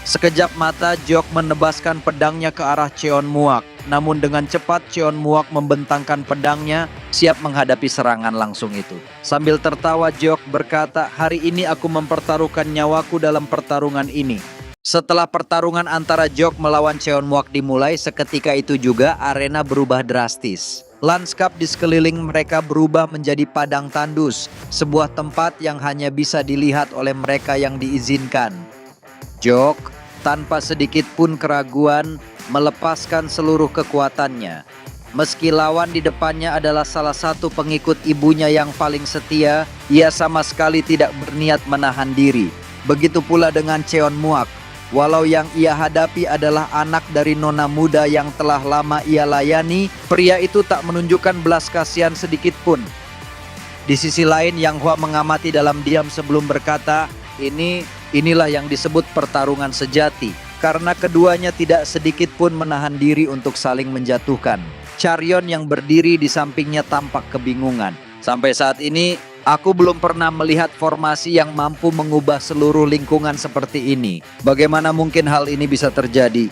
Sekejap mata, Jeok menebaskan pedangnya ke arah Cheon Muak. Namun dengan cepat Cheon Muak membentangkan pedangnya, siap menghadapi serangan langsung itu. Sambil tertawa, Jeok berkata, hari ini aku mempertaruhkan nyawaku dalam pertarungan ini. Setelah pertarungan antara Jeok melawan Cheon Muak dimulai, seketika itu juga arena berubah drastis. Lanskap di sekeliling mereka berubah menjadi padang tandus, sebuah tempat yang hanya bisa dilihat oleh mereka yang diizinkan. Jeok, tanpa sedikit pun keraguan, melepaskan seluruh kekuatannya. Meski lawan di depannya adalah salah satu pengikut ibunya yang paling setia, ia sama sekali tidak berniat menahan diri. Begitu pula dengan Cheon Muak. Walau yang ia hadapi adalah anak dari nona muda yang telah lama ia layani, pria itu tak menunjukkan belas kasihan sedikit pun. Di sisi lain, Yang Hua mengamati dalam diam sebelum berkata, inilah yang disebut pertarungan sejati. Karena keduanya tidak sedikit pun menahan diri untuk saling menjatuhkan. Charion yang berdiri di sampingnya tampak kebingungan. Sampai saat ini, aku belum pernah melihat formasi yang mampu mengubah seluruh lingkungan seperti ini. Bagaimana mungkin hal ini bisa terjadi?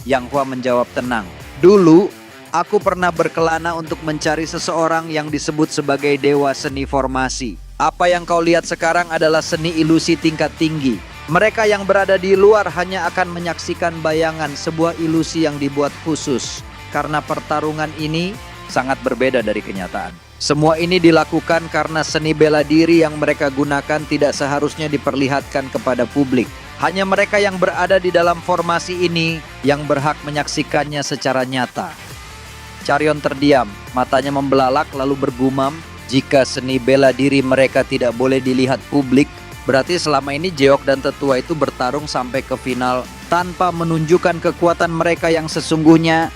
Yang Hua menjawab tenang. Dulu, aku pernah berkelana untuk mencari seseorang yang disebut sebagai dewa seni formasi. Apa yang kau lihat sekarang adalah seni ilusi tingkat tinggi. Mereka yang berada di luar hanya akan menyaksikan bayangan sebuah ilusi yang dibuat khusus. Karena pertarungan ini sangat berbeda dari kenyataan. Semua ini dilakukan karena seni bela diri yang mereka gunakan tidak seharusnya diperlihatkan kepada publik. Hanya mereka yang berada di dalam formasi ini yang berhak menyaksikannya secara nyata. Caryon terdiam, matanya membelalak lalu bergumam, jika seni bela diri mereka tidak boleh dilihat publik, berarti selama ini Jeok dan Tetua itu bertarung sampai ke final tanpa menunjukkan kekuatan mereka yang sesungguhnya.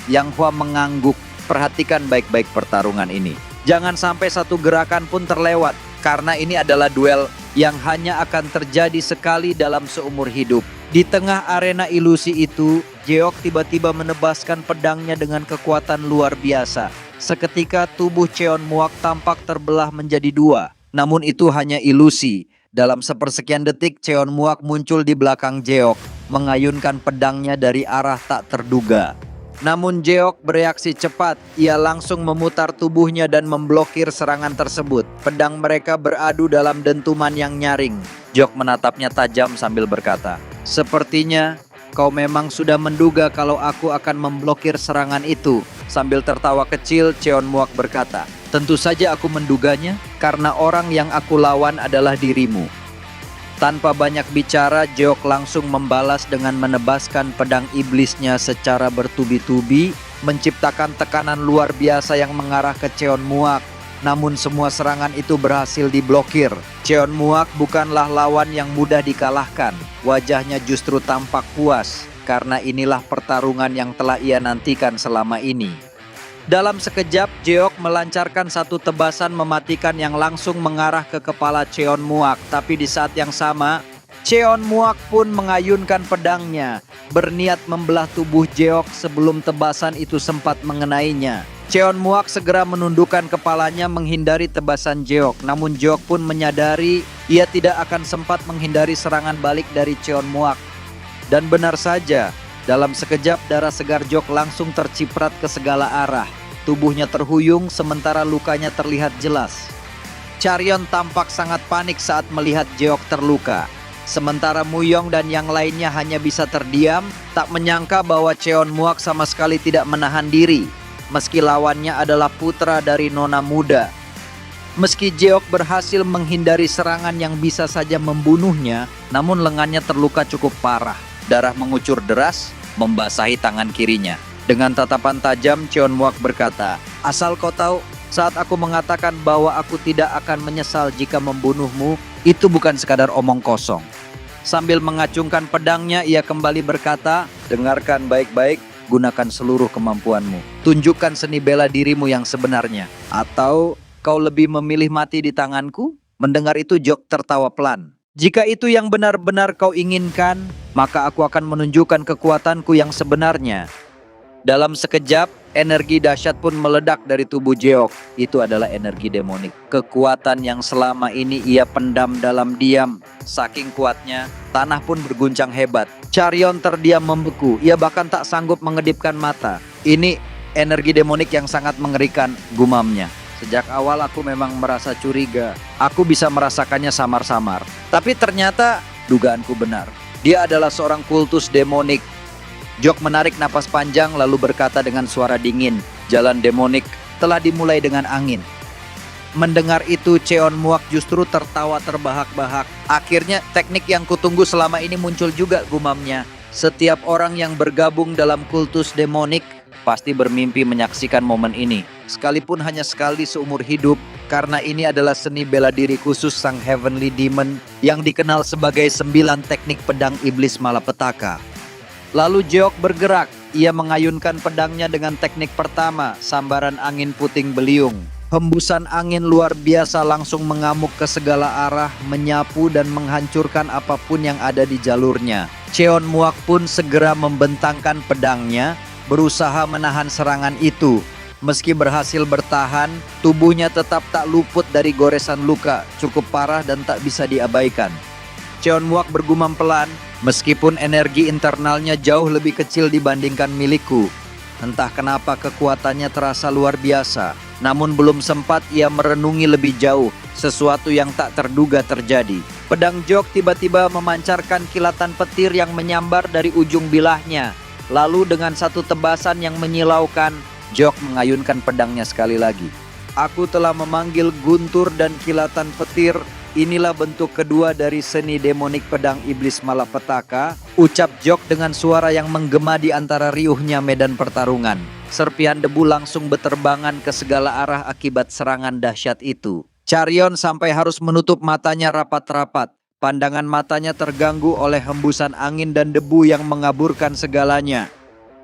Yang Hua mengangguk. Perhatikan baik-baik pertarungan ini. Jangan sampai satu gerakan pun terlewat, karena ini adalah duel yang hanya akan terjadi sekali dalam seumur hidup. Di tengah arena ilusi itu, Jeok tiba-tiba menebaskan pedangnya dengan kekuatan luar biasa. Seketika tubuh Cheon Muak tampak terbelah menjadi dua. Namun itu hanya ilusi. Dalam sepersekian detik, Cheon Muak muncul di belakang Jeok, mengayunkan pedangnya dari arah tak terduga. Namun Jeok bereaksi cepat, ia langsung memutar tubuhnya dan memblokir serangan tersebut. Pedang mereka beradu dalam dentuman yang nyaring. Jeok menatapnya tajam sambil berkata, "Sepertinya kau memang sudah menduga kalau aku akan memblokir serangan itu." Sambil tertawa kecil, Cheon Muak berkata, "Tentu saja aku menduganya, karena orang yang aku lawan adalah dirimu." Tanpa banyak bicara, Jeok langsung membalas dengan menebaskan pedang iblisnya secara bertubi-tubi, menciptakan tekanan luar biasa yang mengarah ke Cheon Muak. Namun semua serangan itu berhasil diblokir. Cheon Muak bukanlah lawan yang mudah dikalahkan. Wajahnya justru tampak puas, karena inilah pertarungan yang telah ia nantikan selama ini. Dalam sekejap, Jeok melancarkan satu tebasan mematikan yang langsung mengarah ke kepala Cheon Muak. Tapi di saat yang sama, Cheon Muak pun mengayunkan pedangnya, berniat membelah tubuh Jeok sebelum tebasan itu sempat mengenainya. Cheon Muak segera menundukkan kepalanya menghindari tebasan Jeok. Namun Jeok pun menyadari ia tidak akan sempat menghindari serangan balik dari Cheon Muak. Dan benar saja, dalam sekejap darah segar Jeok langsung terciprat ke segala arah. Tubuhnya terhuyung sementara lukanya terlihat jelas. Caryon tampak sangat panik saat melihat Jeok terluka. Sementara Muyong dan yang lainnya hanya bisa terdiam, tak menyangka bahwa Cheon Muak sama sekali tidak menahan diri. Meski lawannya adalah putra dari nona muda. Meski Jeok berhasil menghindari serangan yang bisa saja membunuhnya, namun lengannya terluka cukup parah. Darah mengucur deras, membasahi tangan kirinya. Dengan tatapan tajam, Cheon Muak berkata, "Asal kau tahu, saat aku mengatakan bahwa aku tidak akan menyesal jika membunuhmu, itu bukan sekadar omong kosong." Sambil mengacungkan pedangnya, ia kembali berkata, "Dengarkan baik-baik, gunakan seluruh kemampuanmu. Tunjukkan seni bela dirimu yang sebenarnya. Atau kau lebih memilih mati di tanganku?" Mendengar itu, Jeok tertawa pelan. "Jika itu yang benar-benar kau inginkan, maka aku akan menunjukkan kekuatanku yang sebenarnya." Dalam sekejap, energi dahsyat pun meledak dari tubuh Jeok. Itu adalah energi demonik. Kekuatan yang selama ini ia pendam dalam diam. Saking kuatnya, tanah pun berguncang hebat. Caryon terdiam membeku. Ia bahkan tak sanggup mengedipkan mata. "Ini energi demonik yang sangat mengerikan," gumamnya. "Sejak awal aku memang merasa curiga. Aku bisa merasakannya samar-samar. Tapi ternyata dugaanku benar. Dia adalah seorang kultus demonik." Jeok menarik napas panjang lalu berkata dengan suara dingin, "Jalan demonik telah dimulai dengan angin." Mendengar itu, Cheon Muak justru tertawa terbahak-bahak. "Akhirnya teknik yang kutunggu selama ini muncul juga," gumamnya. "Setiap orang yang bergabung dalam kultus demonik pasti bermimpi menyaksikan momen ini. Sekalipun hanya sekali seumur hidup, karena ini adalah seni bela diri khusus sang Heavenly Demon yang dikenal sebagai 9 teknik pedang iblis malapetaka." Lalu Jeok bergerak. Ia mengayunkan pedangnya dengan teknik pertama, sambaran angin puting beliung. Hembusan angin luar biasa langsung mengamuk ke segala arah, menyapu dan menghancurkan apapun yang ada di jalurnya. Cheon Muak pun segera membentangkan pedangnya, berusaha menahan serangan itu. Meski berhasil bertahan, tubuhnya tetap tak luput dari goresan luka, cukup parah dan tak bisa diabaikan. Cheon Muak bergumam pelan, "Meskipun energi internalnya jauh lebih kecil dibandingkan milikku, entah kenapa kekuatannya terasa luar biasa." Namun belum sempat ia merenungi lebih jauh, sesuatu yang tak terduga terjadi. Pedang Jeok tiba-tiba memancarkan kilatan petir yang menyambar dari ujung bilahnya. Lalu dengan satu tebasan yang menyilaukan, Jeok mengayunkan pedangnya sekali lagi. "Aku telah memanggil guntur dan kilatan petir Inilah bentuk kedua dari seni demonik pedang iblis malapetaka, ucap Jok dengan suara yang menggema di antara riuhnya medan pertarungan. Serpihan debu langsung beterbangan ke segala arah akibat serangan dahsyat itu. Carrion sampai harus menutup matanya rapat-rapat. Pandangan matanya terganggu oleh hembusan angin dan debu yang mengaburkan segalanya.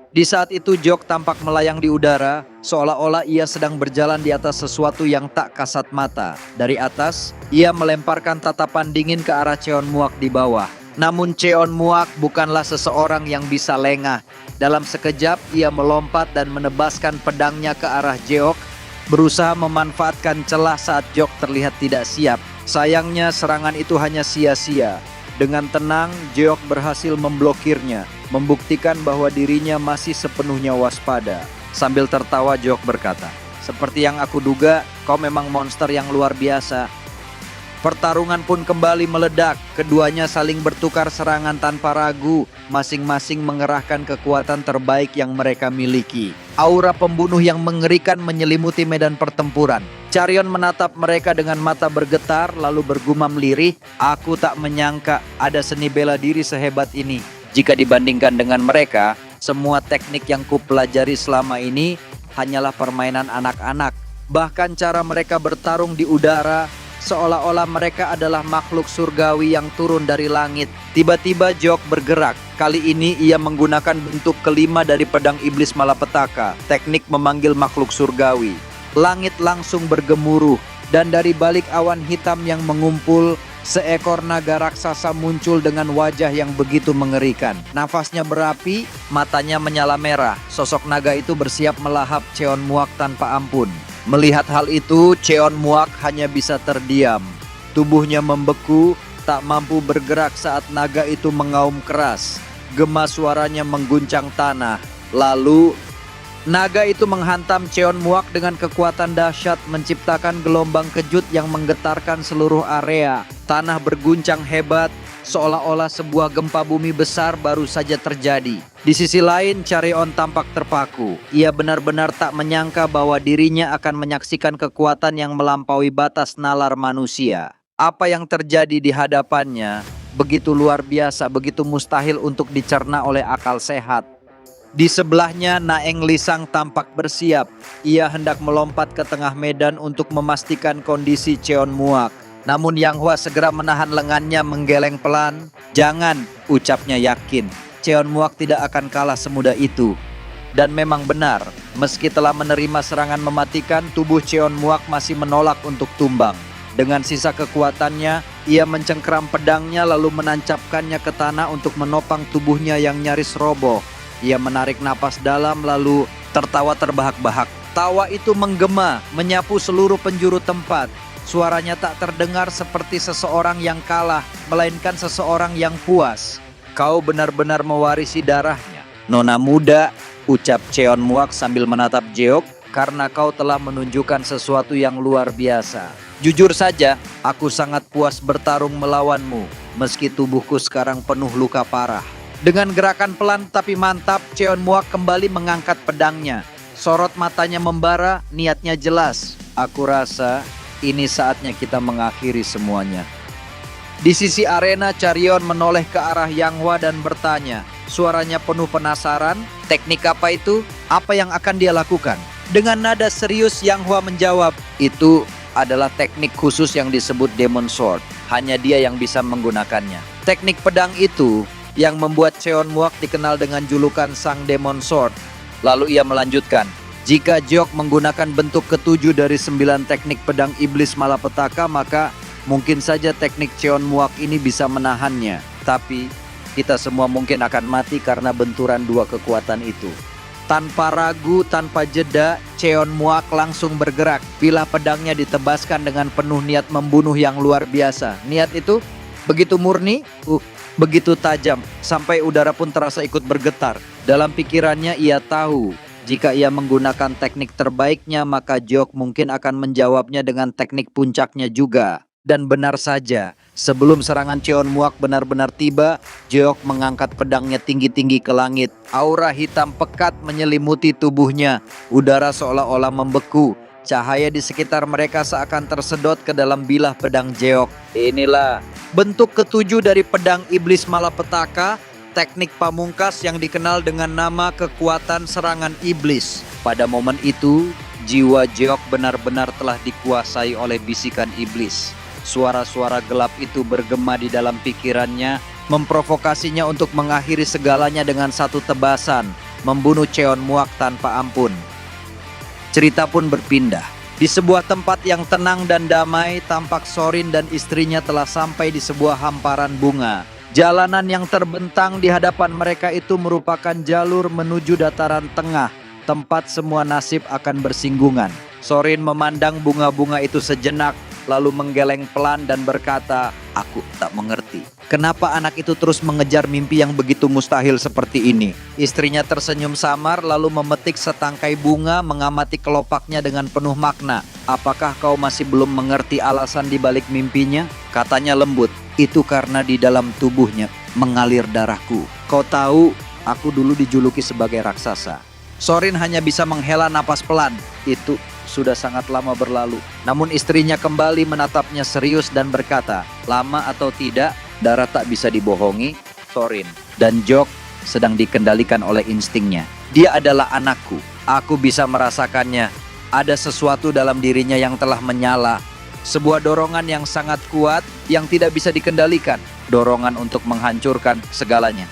Di saat itu Jok tampak melayang di udara, seolah-olah ia sedang berjalan di atas sesuatu yang tak kasat mata. Dari atas, ia melemparkan tatapan dingin ke arah Cheon Muak di bawah. Namun Cheon Muak bukanlah seseorang yang bisa lengah. Dalam sekejap, ia melompat dan menebaskan pedangnya ke arah Jeok, berusaha memanfaatkan celah saat Jok terlihat tidak siap. Sayangnya serangan itu hanya sia-sia. Dengan tenang, Jeok berhasil memblokirnya, membuktikan bahwa dirinya masih sepenuhnya waspada. Sambil tertawa, Jeok berkata, "Seperti yang aku duga, kau memang monster yang luar biasa." Pertarungan pun kembali meledak. Keduanya saling bertukar serangan tanpa ragu, masing-masing mengerahkan kekuatan terbaik yang mereka miliki. Aura pembunuh yang mengerikan menyelimuti medan pertempuran. Carrion menatap mereka dengan mata bergetar lalu bergumam lirih, "Aku tak menyangka ada seni bela diri sehebat ini. Jika dibandingkan dengan mereka, semua teknik yang kupelajari selama ini hanyalah permainan anak-anak. Bahkan cara mereka bertarung di udara, seolah-olah mereka adalah makhluk surgawi yang turun dari langit." Tiba-tiba Jok bergerak. Kali ini ia menggunakan bentuk kelima dari pedang iblis malapetaka, teknik memanggil makhluk surgawi. Langit langsung bergemuruh, dan dari balik awan hitam yang mengumpul, seekor naga raksasa muncul dengan wajah yang begitu mengerikan. Nafasnya berapi, matanya menyala merah. Sosok naga itu bersiap melahap Cheon Muak tanpa ampun. Melihat hal itu, Cheon Muak hanya bisa terdiam. Tubuhnya membeku, tak mampu bergerak saat naga itu mengaum keras. Gema suaranya mengguncang tanah. Lalu naga itu menghantam Cheon Muak dengan kekuatan dahsyat, menciptakan gelombang kejut yang menggetarkan seluruh area. Tanah berguncang hebat, seolah-olah sebuah gempa bumi besar baru saja terjadi. Di sisi lain, Carrion tampak terpaku. Ia benar-benar tak menyangka bahwa dirinya akan menyaksikan kekuatan yang melampaui batas nalar manusia. Apa yang terjadi di hadapannya begitu luar biasa, begitu mustahil untuk dicerna oleh akal sehat. Di sebelahnya, Naeng Lisang tampak bersiap. Ia hendak melompat ke tengah medan untuk memastikan kondisi Cheon Muak. Namun Yang Hua segera menahan lengannya menggeleng pelan. "Jangan," ucapnya yakin. "Cheon Muak tidak akan kalah semudah itu." Dan memang benar, meski telah menerima serangan mematikan, tubuh Cheon Muak masih menolak untuk tumbang. Dengan sisa kekuatannya, ia mencengkeram pedangnya lalu menancapkannya ke tanah untuk menopang tubuhnya yang nyaris roboh. Ia menarik napas dalam lalu tertawa terbahak-bahak. Tawa itu menggema, menyapu seluruh penjuru tempat. Suaranya tak terdengar seperti seseorang yang kalah, melainkan seseorang yang puas. "Kau benar-benar mewarisi darahnya, Nona muda," ucap Cheon Muak sambil menatap Jeok, "karena kau telah menunjukkan sesuatu yang luar biasa. Jujur saja, aku sangat puas bertarung melawanmu, meski tubuhku sekarang penuh luka parah." Dengan gerakan pelan tapi mantap, Cheon Muak kembali mengangkat pedangnya. Sorot matanya membara, niatnya jelas. "Aku rasa ini saatnya kita mengakhiri semuanya." Di sisi arena, Carrion menoleh ke arah Yang Hua dan bertanya. Suaranya penuh penasaran. "Teknik apa itu? Apa yang akan dia lakukan?" Dengan nada serius Yang Hua menjawab, "Itu adalah teknik khusus yang disebut Demon Sword. Hanya dia yang bisa menggunakannya." Teknik pedang itu yang membuat Cheon Muak dikenal dengan julukan Sang Demon Sword. Lalu ia melanjutkan, "Jika Jeok menggunakan bentuk ketujuh dari 9 teknik pedang iblis malapetaka, maka mungkin saja teknik Cheon Muak ini bisa menahannya. Tapi kita semua mungkin akan mati karena benturan dua kekuatan itu." Tanpa ragu, tanpa jeda, Cheon Muak langsung bergerak. Bilah pedangnya ditebaskan dengan penuh niat membunuh yang luar biasa. Niat itu begitu murni, begitu tajam, sampai udara pun terasa ikut bergetar. Dalam pikirannya ia tahu, jika ia menggunakan teknik terbaiknya, maka Jeok mungkin akan menjawabnya dengan teknik puncaknya juga. Dan benar saja, sebelum serangan Cheon Muak benar-benar tiba, Jeok mengangkat pedangnya tinggi-tinggi ke langit. Aura hitam pekat menyelimuti tubuhnya. Udara seolah-olah membeku. Cahaya di sekitar mereka seakan tersedot ke dalam bilah pedang Jeok. Inilah bentuk ketujuh dari pedang iblis malapetaka, teknik pamungkas yang dikenal dengan nama kekuatan serangan iblis. Pada momen itu, jiwa Jeok benar-benar telah dikuasai oleh bisikan iblis. Suara-suara gelap itu bergema di dalam pikirannya, memprovokasinya untuk mengakhiri segalanya dengan satu tebasan, membunuh Cheon Muak tanpa ampun. Cerita pun berpindah. Di sebuah tempat yang tenang dan damai, tampak Sorin dan istrinya telah sampai di sebuah hamparan bunga. Jalanan yang terbentang di hadapan mereka itu merupakan jalur menuju dataran tengah, tempat semua nasib akan bersinggungan. Sorin memandang bunga-bunga itu sejenak, lalu menggeleng pelan dan berkata, "Aku tak mengerti. Kenapa anak itu terus mengejar mimpi yang begitu mustahil seperti ini?" Istrinya tersenyum samar lalu memetik setangkai bunga, mengamati kelopaknya dengan penuh makna. "Apakah kau masih belum mengerti alasan di balik mimpinya?" Katanya lembut, "Itu karena di dalam tubuhnya mengalir darahku. Kau tahu, aku dulu dijuluki sebagai raksasa." Sorin hanya bisa menghela napas pelan. Itu sudah sangat lama berlalu. Namun istrinya kembali menatapnya serius dan berkata, "Lama atau tidak, darah tak bisa dibohongi, Sorin. Dan Jeok sedang dikendalikan oleh instingnya. Dia adalah anakku. Aku bisa merasakannya. Ada sesuatu dalam dirinya yang telah menyala. Sebuah dorongan yang sangat kuat yang tidak bisa dikendalikan. Dorongan untuk menghancurkan segalanya."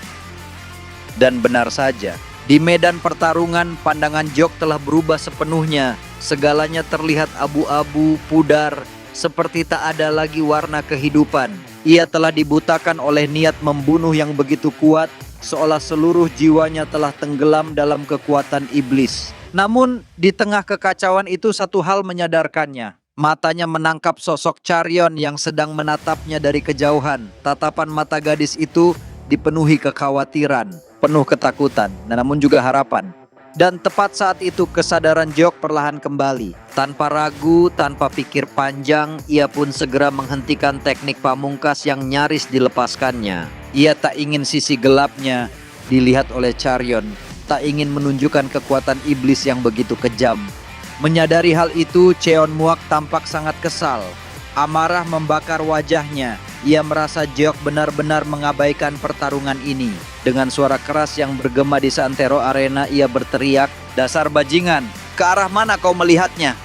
Dan benar saja, di medan pertarungan pandangan Jeok telah berubah sepenuhnya. Segalanya terlihat abu-abu, pudar, seperti tak ada lagi warna kehidupan. Ia telah dibutakan oleh niat membunuh yang begitu kuat, seolah seluruh jiwanya telah tenggelam dalam kekuatan iblis. Namun di tengah kekacauan itu satu hal menyadarkannya. Matanya menangkap sosok Charyeon yang sedang menatapnya dari kejauhan. Tatapan mata gadis itu dipenuhi kekhawatiran, penuh ketakutan, namun juga harapan. Dan tepat saat itu kesadaran Jeok perlahan kembali. Tanpa ragu, tanpa pikir panjang, ia pun segera menghentikan teknik pamungkas yang nyaris dilepaskannya. Ia tak ingin sisi gelapnya dilihat oleh Charyeon, tak ingin menunjukkan kekuatan iblis yang begitu kejam. Menyadari hal itu, Cheon Muak tampak sangat kesal. Amarah membakar wajahnya. Ia merasa Jeok benar-benar mengabaikan pertarungan ini. Dengan suara keras yang bergema di seantero arena, ia berteriak, "Dasar bajingan, ke arah mana kau melihatnya?"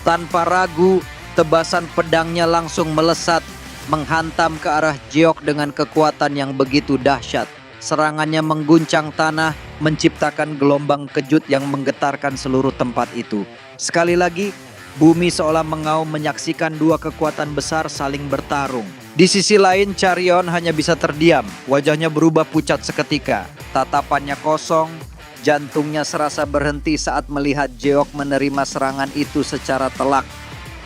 Tanpa ragu, tebasan pedangnya langsung melesat, menghantam ke arah Jeok dengan kekuatan yang begitu dahsyat. Serangannya mengguncang tanah, menciptakan gelombang kejut yang menggetarkan seluruh tempat itu. Sekali lagi, bumi seolah mengaum menyaksikan dua kekuatan besar saling bertarung. Di sisi lain, Charyeon hanya bisa terdiam. Wajahnya berubah pucat seketika. Tatapannya kosong, jantungnya serasa berhenti saat melihat Jeok menerima serangan itu secara telak.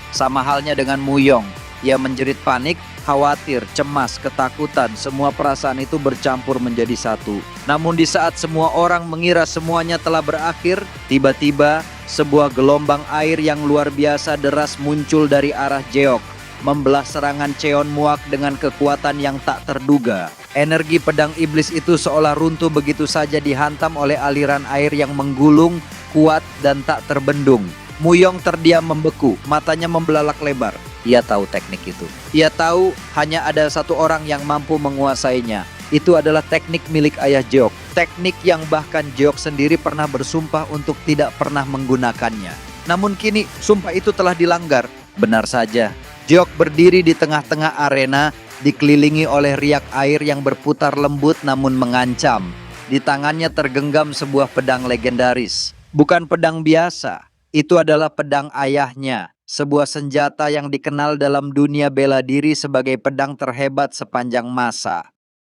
Sama halnya dengan Muyong. Ia menjerit panik, khawatir, cemas, ketakutan. Semua perasaan itu bercampur menjadi satu. Namun di saat semua orang mengira semuanya telah berakhir, tiba-tiba sebuah gelombang air yang luar biasa deras muncul dari arah Jeok, membelah serangan Cheon Muak dengan kekuatan yang tak terduga. Energi pedang iblis itu seolah runtuh begitu saja dihantam oleh aliran air yang menggulung, kuat dan tak terbendung. Muyong terdiam membeku, matanya membelalak lebar. Ia tahu teknik itu. Ia tahu hanya ada satu orang yang mampu menguasainya. Itu adalah teknik milik ayah Jeok. Teknik yang bahkan Jeok sendiri pernah bersumpah untuk tidak pernah menggunakannya. Namun kini sumpah itu telah dilanggar. Benar saja, Jeok berdiri di tengah-tengah arena, dikelilingi oleh riak air yang berputar lembut namun mengancam. Di tangannya tergenggam sebuah pedang legendaris. Bukan pedang biasa, itu adalah pedang ayahnya. Sebuah senjata yang dikenal dalam dunia bela diri sebagai pedang terhebat sepanjang masa.